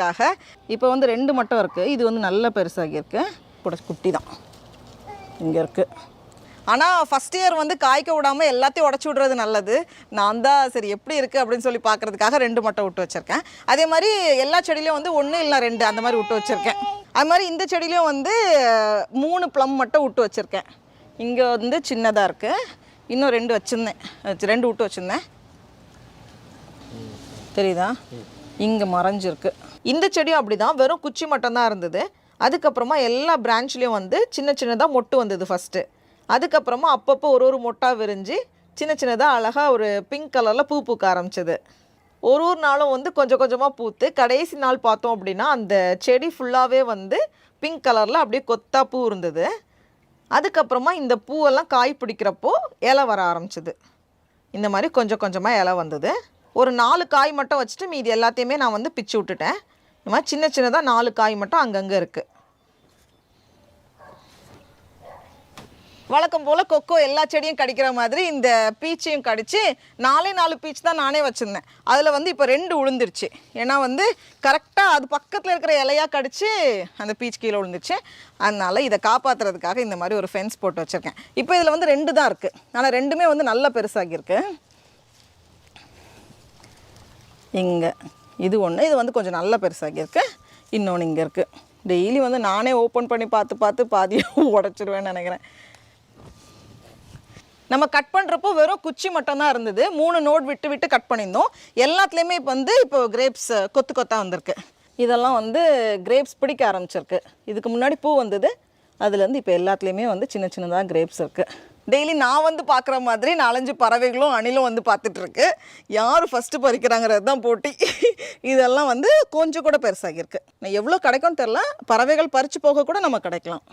காய்க்கிறதுக்காக. இப்போ வந்து 2 மட்டும் இருக்குது. இது வந்து நல்ல பெருசாகியிருக்கு. கூட குட்டி தான் இங்கே இருக்குது. ஆனால் ஃபஸ்ட் இயர் வந்து காய்க்க விடாமல் எல்லாத்தையும் உடச்சி விட்றது நல்லது. நான் தான் சரி எப்படி இருக்குது அப்படின்னு சொல்லி பார்க்குறதுக்காக 2 மட்டும் விட்டு வச்சுருக்கேன். அதே மாதிரி எல்லா செடியிலையும் வந்து 1 இல்லை 2 அந்த மாதிரி விட்டு வச்சுருக்கேன். அது மாதிரி இந்த செடியிலையும் வந்து 3 ப்ளம் மட்டும் விட்டு வச்சுருக்கேன். இங்கே வந்து சின்னதாக இருக்குது. இன்னும் 2 வச்சுருந்தேன், 2 விட்டு வச்சுருந்தேன். தெரியுதா? இங்கே மறைஞ்சிருக்கு. இந்த செடியும் அப்படி தான், வெறும் குச்சி மட்டும்தான் இருந்தது. அதுக்கப்புறமா எல்லா பிரான்ச்லேயும் வந்து சின்ன சின்னதாக மொட்டு வந்தது ஃபஸ்ட்டு. அதுக்கப்புறமா அப்பப்போ ஒரு மொட்டாக விரிஞ்சு சின்ன சின்னதாக அழகாக ஒரு பிங்க் கலரில் பூ பூக்க ஆரம்பிச்சது. ஒரு நாளும் வந்து கொஞ்சம் கொஞ்சமாக பூத்து கடைசி நாள் பார்த்தோம் அப்படின்னா அந்த செடி ஃபுல்லாகவே வந்து பிங்க் கலரில் அப்படியே கொத்தா பூ இருந்தது. அதுக்கப்புறமா இந்த பூவெல்லாம் காய் பிடிக்கிறப்போ இலை வர ஆரம்பிச்சிது. இந்த மாதிரி கொஞ்சம் கொஞ்சமாக இலை வந்தது. ஒரு 4 காய் மட்டும் வச்சுட்டு மீதி எல்லாத்தையுமே நான் வந்து பிச்சு விட்டுட்டேன். இந்த மாதிரி சின்ன சின்னதாக 4 காய் மட்டும் அங்கங்கே இருக்குது. வழக்கம் போல் கொக்கோ எல்லா செடியும் கடிக்கிற மாதிரி இந்த பீச்சையும் கடித்து 4 பீச் தான் நானே வச்சுருந்தேன். அதில் வந்து இப்போ 2 விழுந்துருச்சு. ஏன்னா வந்து கரெக்டாக அது பக்கத்தில் இருக்கிற இலையாக கடித்து அந்த பீச் கீழே விழுந்துருச்சு. அதனால் இதை காப்பாற்றுறதுக்காக இந்த மாதிரி ஒரு ஃபென்ஸ் போட்டு வச்சுருக்கேன். இப்போ இதில் வந்து 2 தான் இருக்குது. ஆனால் 2மே வந்து நல்லா பெருசாகியிருக்கு. இங்கே இது ஒன்று, இது வந்து கொஞ்சம் நல்லா பெருசாகியிருக்கு. இன்னொன்று இங்கே இருக்குது. டெய்லி வந்து நானே ஓப்பன் பண்ணி பார்த்து பாதியாக உடச்சிடுவேன்னு நினைக்கிறேன். நம்ம கட் பண்ணுறப்போ வெறும் குச்சி மட்டும்தான் இருந்தது. 3 நோட் விட்டு கட் பண்ணியிருந்தோம். எல்லாத்துலேயுமே இப்போ கிரேப்ஸ் கொத்தாக வந்திருக்கு. இதெல்லாம் வந்து கிரேப்ஸ் பிடிக்க ஆரம்பிச்சிருக்கு. இதுக்கு முன்னாடி பூ வந்தது, அதுலேருந்து இப்போ எல்லாத்துலேயுமே வந்து சின்ன சின்னதாக கிரேப்ஸ் இருக்குது. டெய்லி நான் வந்து பார்க்குற மாதிரி 4-5 பறவைகளும் அணிலும் வந்து பார்த்துட்ருக்கு. யார் ஃபஸ்ட்டு பறிக்கிறாங்கிறது தான் போட்டி. இதெல்லாம் வந்து கொஞ்சம் கூட பெருசாகிருக்கு. நான் எவ்வளோ கிடைக்கும்னு தெரில. பறவைகள் பறித்து போக கூட நம்ம கிடைக்கலாம்.